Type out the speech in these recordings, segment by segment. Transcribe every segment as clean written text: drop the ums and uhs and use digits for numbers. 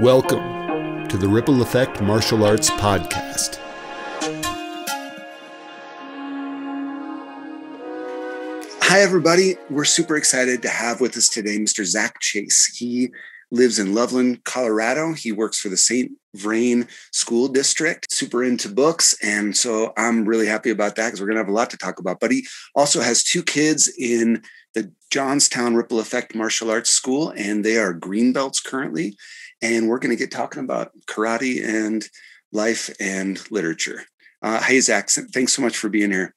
Welcome to the Ripple Effect Martial Arts Podcast. Hi, everybody. We're super excited to have with us today Mr. Zach Chase. He lives in Loveland, Colorado. He works for the St. Vrain School District, super into books. And so I'm really happy about that because we're going to have a lot to talk about. But he also has two kids in the Johnstown Ripple Effect Martial Arts School, and they are green belts currently. And we're going to get talking about karate and life and literature. Hey, Zach, thanks so much for being here.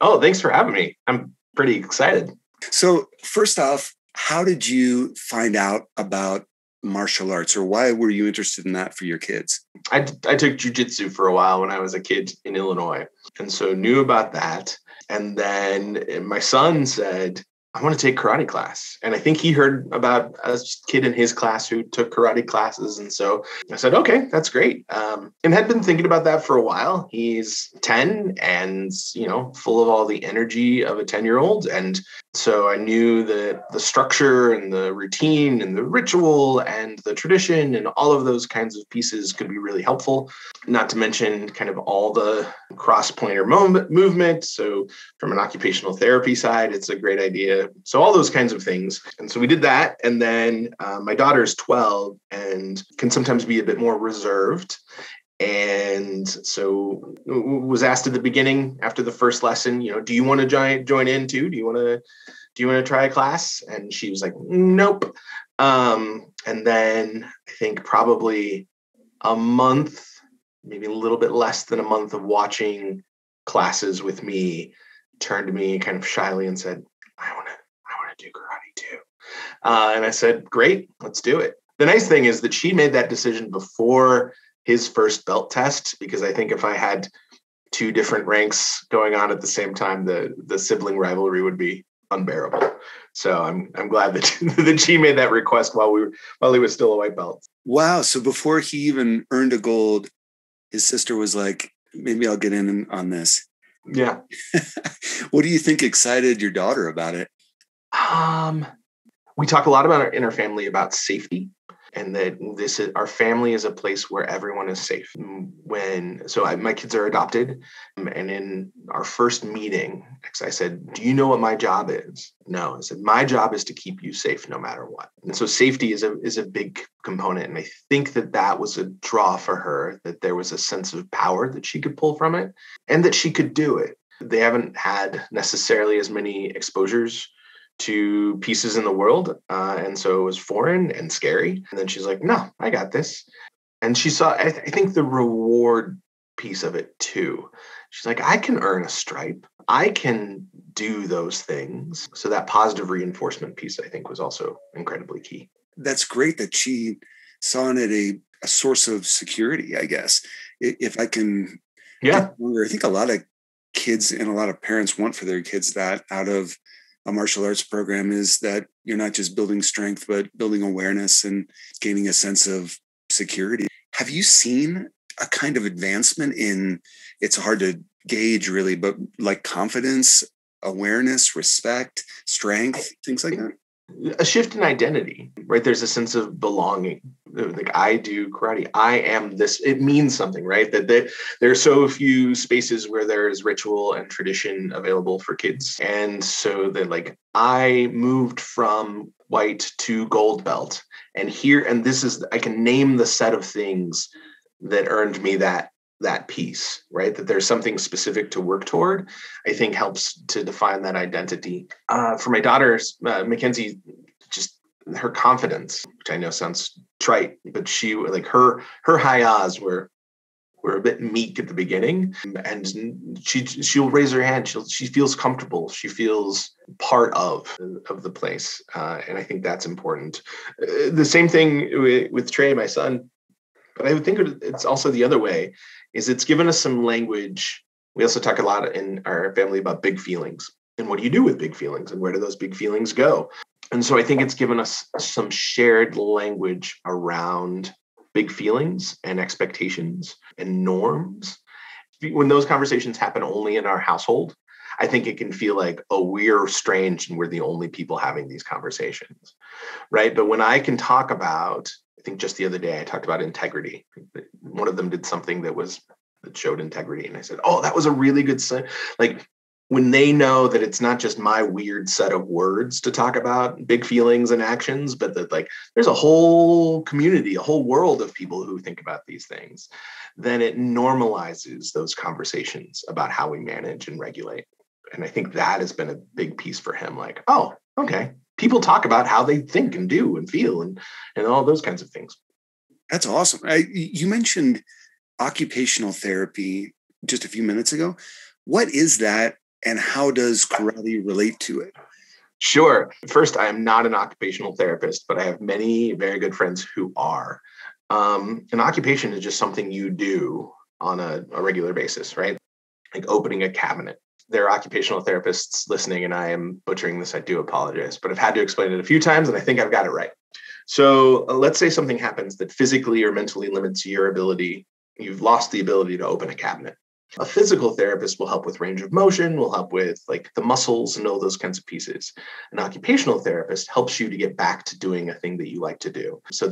Oh, thanks for having me. I'm pretty excited. So first off, how did you find out about martial arts, or why were you interested in that for your kids? I took jujitsu for a while when I was a kid in Illinois, and so knew about that. And then my son said, I want to take karate class. And I think he heard about a kid in his class who took karate classes. And so I said, okay, that's great. And had been thinking about that for a while. He's 10 and, full of all the energy of a 10-year-old. And so I knew that the structure and the routine and the ritual and the tradition and all of those kinds of pieces could be really helpful, not to mention kind of all the cross-planar movement. So from an occupational therapy side, it's a great idea. So all those kinds of things. And so we did that. And then my daughter's 12 and can sometimes be a bit more reserved. And so was asked at the beginning after the first lesson, do you want to join in too? Do you want to try a class? And she was like, nope. And then I think probably a month, maybe a little bit less than a month of watching classes with me, turned to me kind of shyly and said, I want to do karate too. And I said, great, let's do it. The nice thing is that she made that decision before his first belt test, because I think if I had two different ranks going on at the same time, the sibling rivalry would be unbearable. So I'm glad that she made that request while he was still a white belt. Wow. So before he even earned a gold, his sister was like, maybe I'll get in on this. Yeah. What do you think excited your daughter about it? We talk a lot in our family about safety, and that our family is a place where everyone is safe. My kids are adopted, and in our first meeting, I said, do you know what my job is? No. I said, my job is to keep you safe no matter what. And so safety is a big component. And I think that was a draw for her, that there was a sense of power that she could pull from it and that she could do it. They haven't had necessarily as many exposures to pieces in the world. And so it was foreign and scary. And then she's like, no, I got this. And she saw, I think, the reward piece of it too. She's like, I can earn a stripe. I can do those things. So that positive reinforcement piece, I think, was also incredibly key. That's great that she saw in it a source of security, I guess. If I can, yeah. I think a lot of kids and a lot of parents want for their kids that out of a martial arts program is that you're not just building strength, but building awareness and gaining a sense of security. Have you seen a kind of advancement in, it's hard to gauge really, but like confidence, awareness, respect, strength, things like that? A shift in identity, right? There's a sense of belonging. Like, I do karate, I am this. It means something, right? That there are so few spaces where there is ritual and tradition available for kids. And so that, I moved from white to gold belt, and this is, I can name the set of things that earned me that piece, right? That there's something specific to work toward, I think helps to define that identity. For my daughters, Mackenzie, just her confidence, which I know sounds trite, but she, her hi-ahs were a bit meek at the beginning, and she'll raise her hand. She feels comfortable. She feels part of the place. And I think that's important. The same thing with Trey, my son, but I would think it's also the other way, is it's given us some language. We also talk a lot in our family about big feelings and what do you do with big feelings and where do those big feelings go? And so I think it's given us some shared language around big feelings and expectations and norms. When those conversations happen only in our household, I think it can feel like, oh, we're strange and we're the only people having these conversations, right? But when I can talk about I think just the other day I talked about integrity. One of them did something that showed integrity. And I said, oh, that was a really good sign. Like when they know that it's not just my weird set of words to talk about big feelings and actions, but that like there's a whole community, a whole world of people who think about these things, then it normalizes those conversations about how we manage and regulate. And I think that has been a big piece for him. Like, oh, okay. People talk about how they think and do and feel and all those kinds of things. That's awesome. You mentioned occupational therapy just a few minutes ago. What is that and how does karate relate to it? Sure. First, I am not an occupational therapist, but I have many very good friends who are. An occupation is just something you do on a regular basis, right? Like opening a cabinet. There are occupational therapists listening, and I am butchering this. I do apologize, but I've had to explain it a few times, and I think I've got it right. So let's say something happens that physically or mentally limits your ability. You've lost the ability to open a cabinet. A physical therapist will help with range of motion, will help with like the muscles and all those kinds of pieces. An occupational therapist helps you to get back to doing a thing that you like to do. So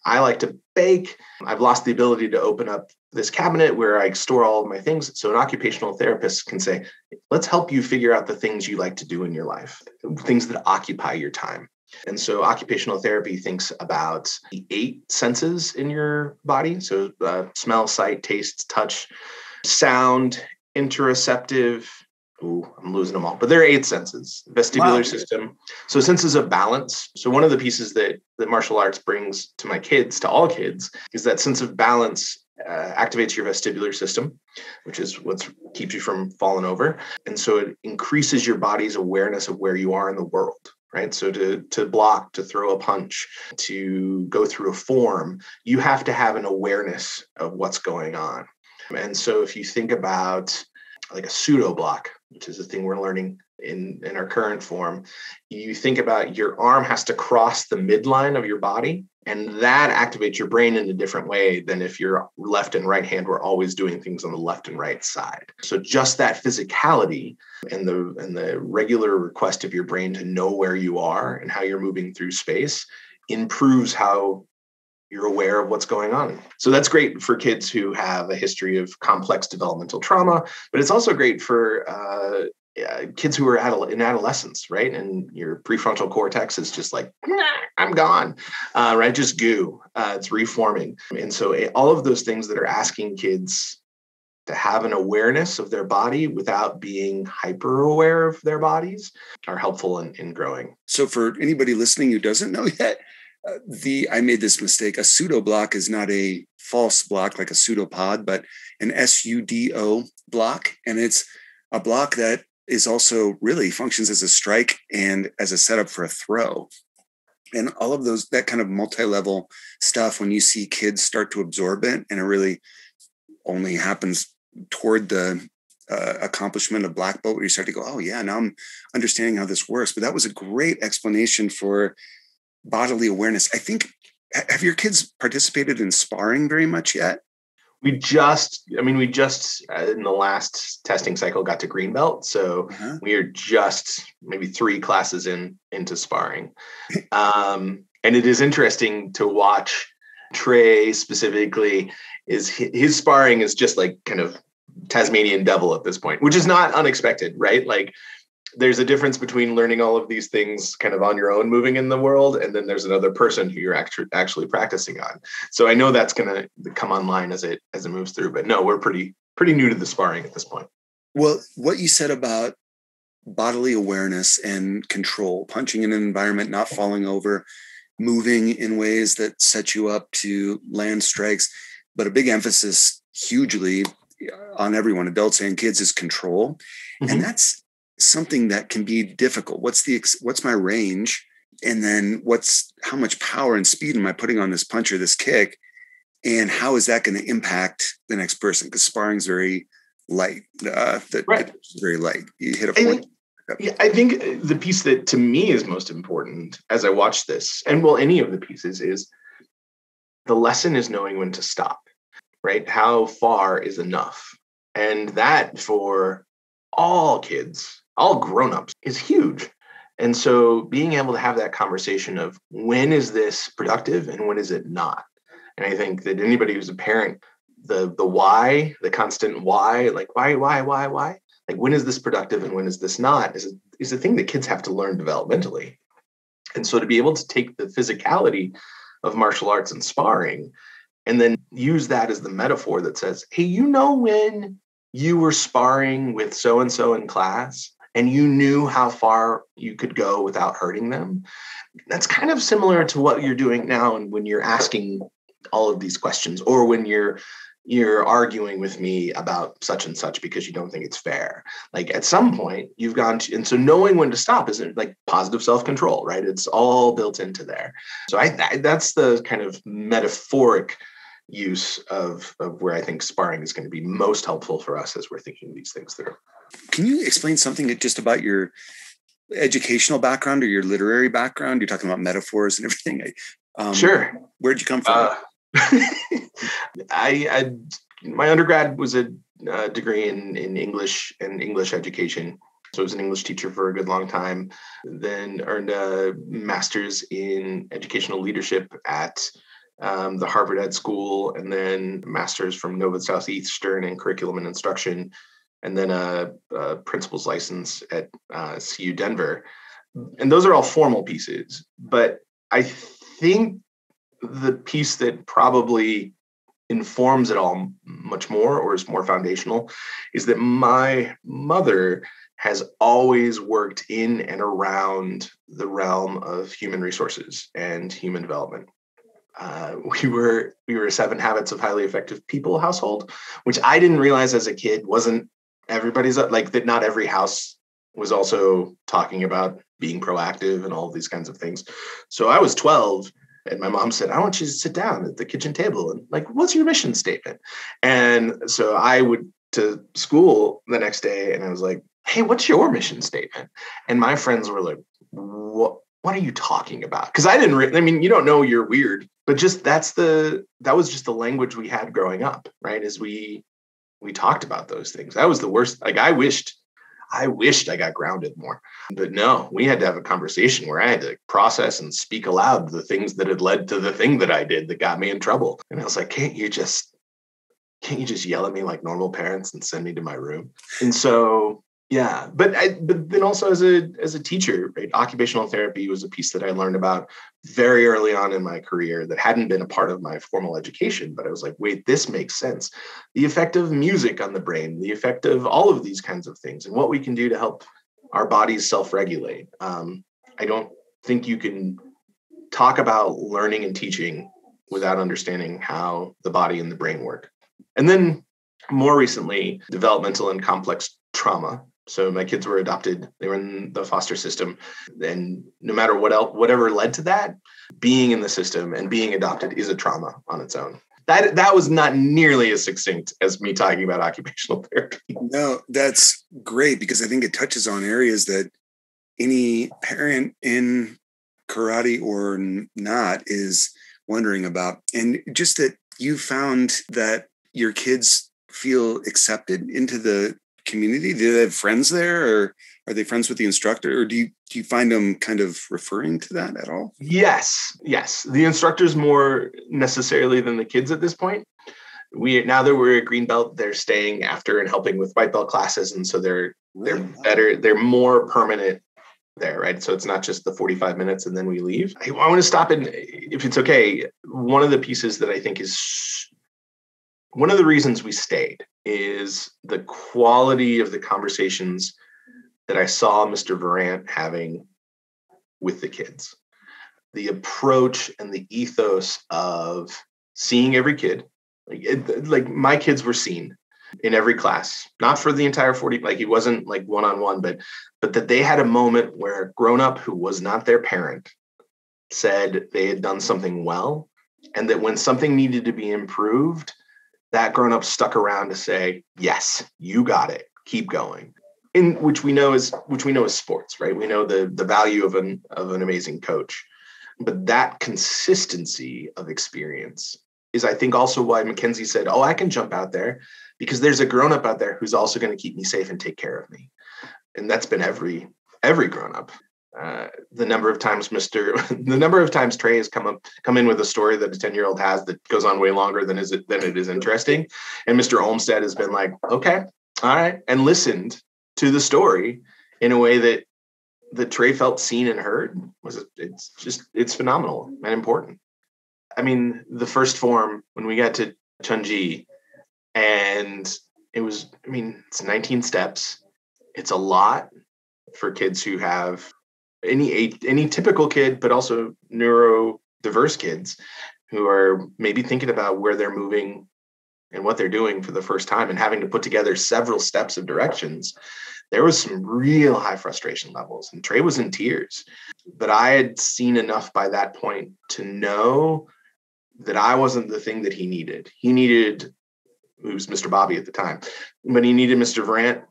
I like to bake. I've lost the ability to open up this cabinet where I store all of my things. So an occupational therapist can say, let's help you figure out the things you like to do in your life, things that occupy your time. And so occupational therapy thinks about the 8 senses in your body. So smell, sight, taste, touch, sound, interoceptive. Ooh, I'm losing them all. But there are 8 senses. Vestibular system. So senses of balance. So one of the pieces that martial arts brings to my kids, to all kids, is that sense of balance activates your vestibular system, which is what keeps you from falling over. And so it increases your body's awareness of where you are in the world. Right. So to block, to throw a punch, to go through a form, you have to have an awareness of what's going on. And so if you think about like a pseudo block, which is a thing we're learning in our current form, you think about your arm has to cross the midline of your body, and that activates your brain in a different way than if your left and right hand were always doing things on the left and right side. So just that physicality and the regular request of your brain to know where you are and how you're moving through space improves how you're aware of what's going on. So that's great for kids who have a history of complex developmental trauma, but it's also great for kids who are in adolescence, right? And your prefrontal cortex is just like, nah, I'm gone, right? Just goo. It's reforming. And so all of those things that are asking kids to have an awareness of their body without being hyper aware of their bodies are helpful in growing. So for anybody listening who doesn't know yet, I made this mistake. A pseudo block is not a false block like a pseudopod, but an SUDO block. And it's a block that is also really functions as a strike and as a setup for a throw. And all of that kind of multi-level stuff, when you see kids start to absorb it, and it really only happens toward the accomplishment of black belt, where you start to go, oh yeah, now I'm understanding how this works. But that was a great explanation for bodily awareness. I think, have your kids participated in sparring very much yet? We just in the last testing cycle got to green belt. So we are just maybe 3 classes into sparring. And it is interesting to watch Trey specifically. His sparring is just like kind of Tasmanian devil at this point, which is not unexpected, right? Like there's a difference between learning all of these things kind of on your own, moving in the world, and then there's another person who you're actually practicing on. So I know that's going to come online as it moves through. But no, we're pretty new to the sparring at this point. Well, what you said about bodily awareness and control, punching in an environment, not falling over, moving in ways that set you up to land strikes, but a big emphasis hugely on everyone, adults and kids, is control. Mm-hmm. And that's something that can be difficult. What's my range? And then how much power and speed am I putting on this punch or this kick? And how is that going to impact the next person? Because sparring's very light. Right. It's very light. You hit a point. I think the piece that to me is most important as I watch this, and any of the pieces, is the lesson is knowing when to stop, right? How far is enough? And that for all kids, all grownups, is huge. And so being able to have that conversation of when is this productive and when is it not? And I think that anybody who's a parent, the why, the constant why, like why, like when is this productive and when is this not, is a thing that kids have to learn developmentally. And so to be able to take the physicality of martial arts and sparring and then use that as the metaphor that says, hey, when you were sparring with so-and-so in class and you knew how far you could go without hurting them, that's kind of similar to what you're doing now. And when you're asking all of these questions, or when you're arguing with me about such and such because you don't think it's fair. Like at some point you've gone to, and so knowing when to stop isn't like positive self-control, right? It's all built into there. So that's the kind of metaphoric use of where I think sparring is going to be most helpful for us as we're thinking these things through. Can you explain something just about your educational background or your literary background? You're talking about metaphors and everything. Sure. Where'd you come from? My undergrad was a degree in English and English education. So I was an English teacher for a good long time, then earned a master's in educational leadership at the Harvard Ed School, and then master's from Nova Southeastern in curriculum and instruction, and then a principal's license at CU Denver. And those are all formal pieces. But I think the piece that probably informs it all much more, or is more foundational, is that my mother has always worked in and around the realm of human resources and human development. We were a 7 Habits of Highly Effective People household, which I didn't realize as a kid wasn't everybody's, like that not every house was also talking about being proactive and all of these kinds of things. So I was 12 and my mom said, I want you to sit down at the kitchen table and like, what's your mission statement? And so I went to school the next day and I was like, hey, what's your mission statement? And my friends were like, what are you talking about? Because I didn't, you don't know you're weird, but just that was just the language we had growing up, right? As we talked about those things. That was the worst. Like I wished I got grounded more, but no, we had to have a conversation where I had to process and speak aloud the things that had led to the thing that I did that got me in trouble. And I was like, can't you just yell at me like normal parents and send me to my room? And so, yeah, but then also as a teacher, right? Occupational therapy was a piece that I learned about very early on in my career that hadn't been a part of my formal education, but I was like, wait, this makes sense. The effect of music on the brain, the effect of all of these kinds of things, and what we can do to help our bodies self-regulate. I don't think you can talk about learning and teaching without understanding how the body and the brain work. And then more recently, developmental and complex trauma. So my kids were adopted, they were in the foster system. And no matter whatever led to that, being in the system and being adopted is a trauma on its own. That was not nearly as succinct as me talking about occupational therapy. No, that's great because I think it touches on areas that any parent in karate or not is wondering about. And just that you found that your kids feel accepted into the community. Do they have friends there, or are they friends with the instructor, or do you find them kind of referring to that at all? Yes. The instructors more necessarily than the kids at this point. Now that we're a green belt, they're staying after and helping with white belt classes, and so they're better. They're more permanent there, right? So it's not just the 45 minutes and then we leave. I want to stop in, if it's okay. One of the pieces that I think is one of the reasons we stayed is the quality of the conversations that I saw Mr. Varant having with the kids. The approach and the ethos of seeing every kid, like my kids were seen in every class, not for the entire 40, like it wasn't like one-on-one, but that they had a moment where a grown-up who was not their parent said they had done something well, and that when something needed to be improved, that grown-up stuck around to say, yes, you got it, keep going. In which we know is sports, right? We know the value of an amazing coach. But that consistency of experience is, I think, also why Mackenzie said, oh, I can jump out there because there's a grown-up out there who's also going to keep me safe and take care of me. And that's been every grown-up. the number of times Trey has come in with a story that a 10-year-old has that goes on way longer than it is interesting. And Mr. Olmsted has been like, okay, all right, and listened to the story in a way that Trey felt seen and heard. It's phenomenal and important. I mean, the first form, when we got to Chunji, and it's 19 steps. It's a lot for kids who have any typical kid, but also neurodiverse kids who are maybe thinking about where they're moving and what they're doing for the first time and having to put together several steps of directions. There was some real high frustration levels, and Trey was in tears. But I had seen enough by that point to know that I wasn't the thing that he needed. It was Mr. Bobby at the time, but he needed Mr. Brandt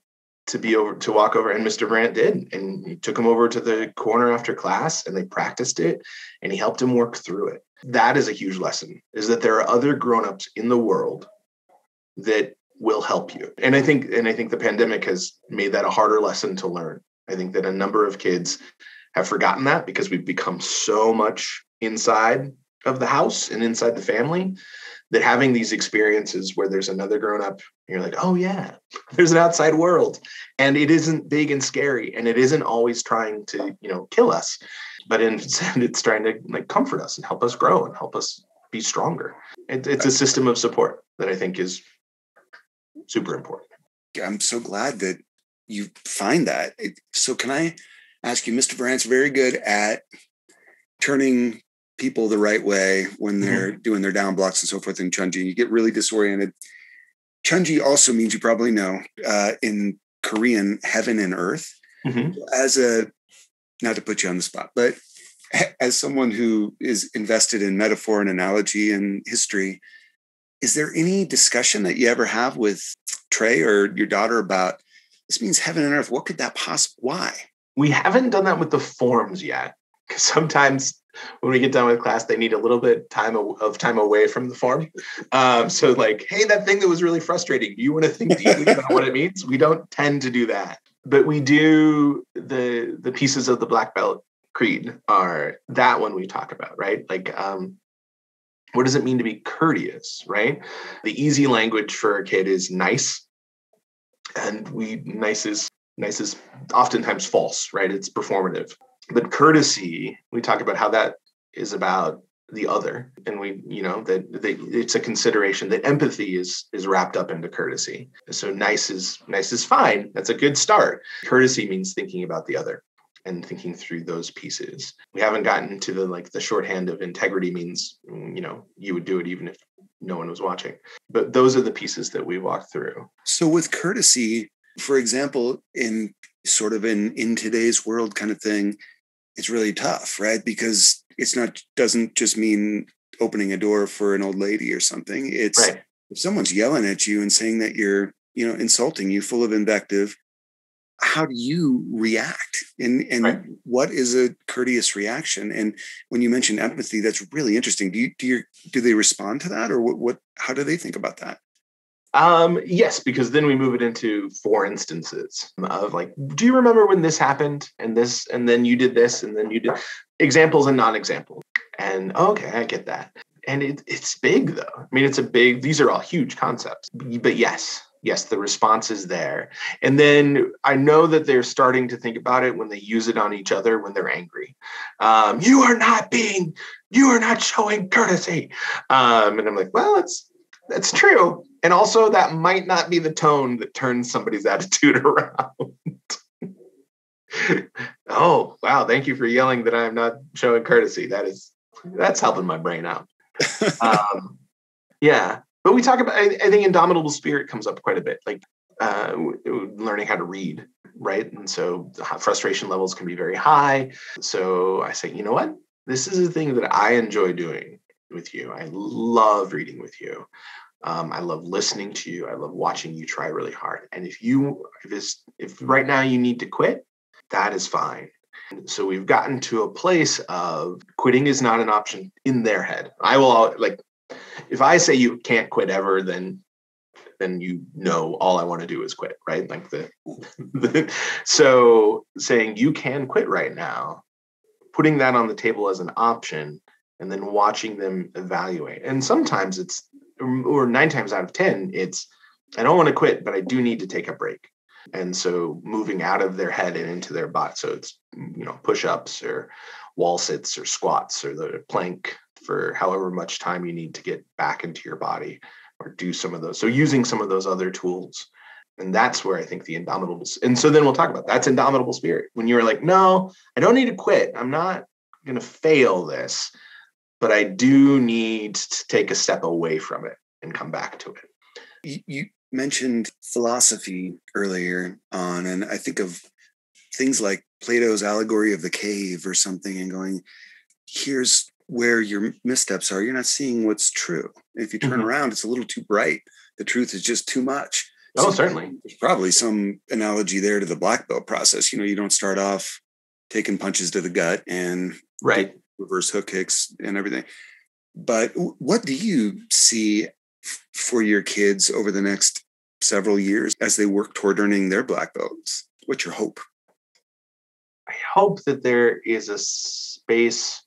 to walk over, and Mr. Brandt did. And he took him over to the corner after class, and they practiced it, and he helped him work through it. That is a huge lesson, is that there are other grownups in the world that will help you. And I think the pandemic has made that a harder lesson to learn. I think that a number of kids have forgotten that because we've become so much inside of the house and inside the family that having these experiences where there's another grown-up, you're like, oh yeah, there's an outside world, and it isn't big and scary, and it isn't always trying to, kill us, but instead it's trying to comfort us and help us grow and help us be stronger. It's a system of support that I think is super important. I'm so glad that you find that. So can I ask you, Mr. Brandt's very good at turning people the right way when they're doing their down blocks and so forth in Chunji. You get really disoriented. Chunji also means, you probably know, in Korean, heaven and earth. Mm-hmm. Not to put you on the spot, but as someone who is invested in metaphor and analogy and history, is there any discussion that you ever have with Trey or your daughter about this means heaven and earth? What could that why? We haven't done that with the forms yet, because sometimes when we get done with class, they need a little bit of time away from the form. So like, hey, that thing that was really frustrating, do you want to think deeply about what it means? We don't tend to do that. But we do the pieces of the Black Belt Creed are that one we talk about, right? Like, what does it mean to be courteous, right? The easy language for a kid is nice. And nice is oftentimes false, right? It's performative. But courtesy, we talk about how that is about the other. And it's a consideration that empathy is wrapped up into courtesy. So nice is fine. That's a good start. Courtesy means thinking about the other and thinking through those pieces. We haven't gotten to the shorthand of integrity means, you would do it even if no one was watching. But those are the pieces that we walk through. So with courtesy, for example, in today's world kind of thing, it's really tough, right? Because doesn't just mean opening a door for an old lady or something. It's right. If someone's yelling at you and saying that you're, insulting you, full of invective, how do you react? And right. What is a courteous reaction? And when you mention empathy, that's really interesting. Do they respond to that, or what? How do they think about that? Yes, because then we move it into for instances of like, do you remember when this happened and this, and then you did this, and then you did examples and non-examples. And okay, I get that. And it's big though. I mean, these are all huge concepts, but yes, the response is there. And then I know that they're starting to think about it when they use it on each other when they're angry. You are not showing courtesy. And I'm like, well, that's true. And also that might not be the tone that turns somebody's attitude around. Oh, wow. Thank you for yelling that I'm not showing courtesy. That's helping my brain out. Yeah. But we talk about, I think indomitable spirit comes up quite a bit, like learning how to read, right? And so the frustration levels can be very high. So I say, you know what? This is a thing that I enjoy doing with you. I love reading with you. I love listening to you. I love watching you try really hard. And if right now you need to quit, that is fine. So we've gotten to a place of quitting is not an option in their head. I will if I say you can't quit ever, then then all I want to do is quit, right? Like so saying you can quit right now, putting that on the table as an option, and then watching them evaluate. And sometimes or 9 times out of 10, it's, I don't want to quit, but I do need to take a break. And so moving out of their head and into their body. So it's, push-ups or wall sits or squats or the plank for however much time you need to get back into your body or do some of those. So using some of those other tools. And that's where I think the indomitable, and so then we'll talk about that's indomitable spirit. When you're like, no, I don't need to quit. I'm not going to fail this, but I do need to take a step away from it and come back to it. You mentioned philosophy earlier on, and I think of things like Plato's allegory of the cave or something, and going, here's where your missteps are. You're not seeing what's true. If you turn around, it's a little too bright. The truth is just too much. Oh, certainly. There's probably some analogy there to the black belt process. You don't start off taking punches to the gut and right, reverse hook kicks and everything. But what do you see for your kids over the next several years as they work toward earning their black belts? What's your hope? I hope that there is a space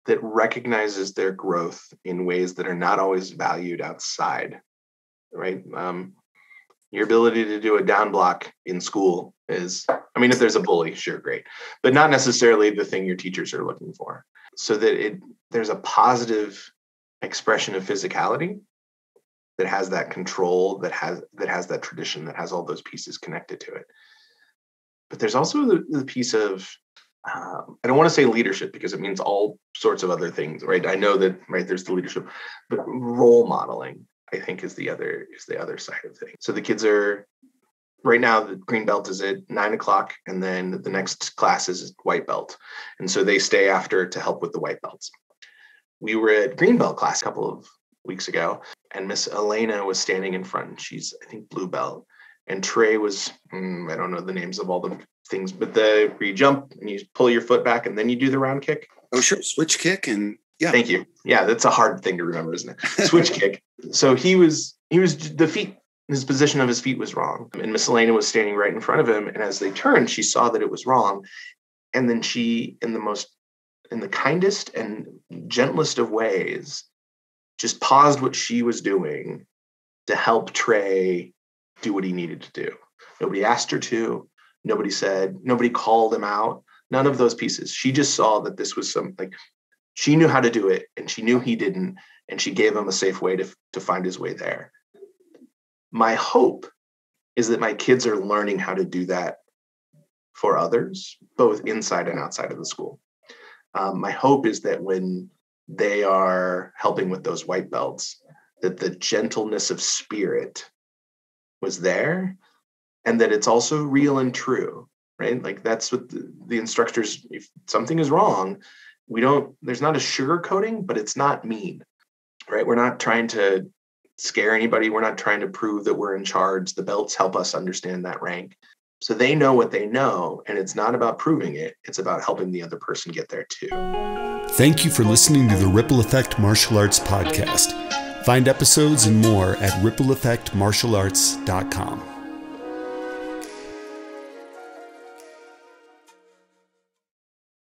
that recognizes their growth in ways that are not always valued outside, right? Your ability to do a down block in school is, if there's a bully, sure, great, but not necessarily the thing your teachers are looking for. So that there's a positive expression of physicality that has that control, that has that tradition, that has all those pieces connected to it. But there's also the piece of, I don't want to say leadership because it means all sorts of other things, right? I know that, right, there's the leadership, but role modeling, I think, is the other side of things. So the kids are, right now, the green belt is at 9:00, and then the next class is white belt. And so they stay after to help with the white belts. We were at green belt class a couple of weeks ago, and Miss Elena was standing in front. She's, I think, blue belt. And Trey was, I don't know the names of all the things, but where you jump and you pull your foot back and then you do the round kick. Oh, sure. Switch kick. And yeah. Thank you. Yeah, that's a hard thing to remember, isn't it? Switch kick. So he was the feet, his position of his feet was wrong. And Miss Elena was standing right in front of him. And as they turned, she saw that it was wrong. And then she, in the kindest and gentlest of ways, just paused what she was doing to help Trey do what he needed to do. Nobody asked her to. Nobody called him out. None of those pieces. She just saw that this was something, she knew how to do it and she knew he didn't. And she gave him a safe way to find his way there. My hope is that my kids are learning how to do that for others, both inside and outside of the school. My hope is that when they are helping with those white belts, that the gentleness of spirit was there, and that it's also real and true, right? Like that's what the instructors, if something is wrong, there's not a sugarcoating, but it's not mean, right? We're not trying to scare anybody. We're not trying to prove that we're in charge. The belts help us understand that rank. So they know what they know, and it's not about proving it. It's about helping the other person get there too. Thank you for listening to the Ripple Effect Martial Arts Podcast. Find episodes and more at rippleeffectmartialarts.com.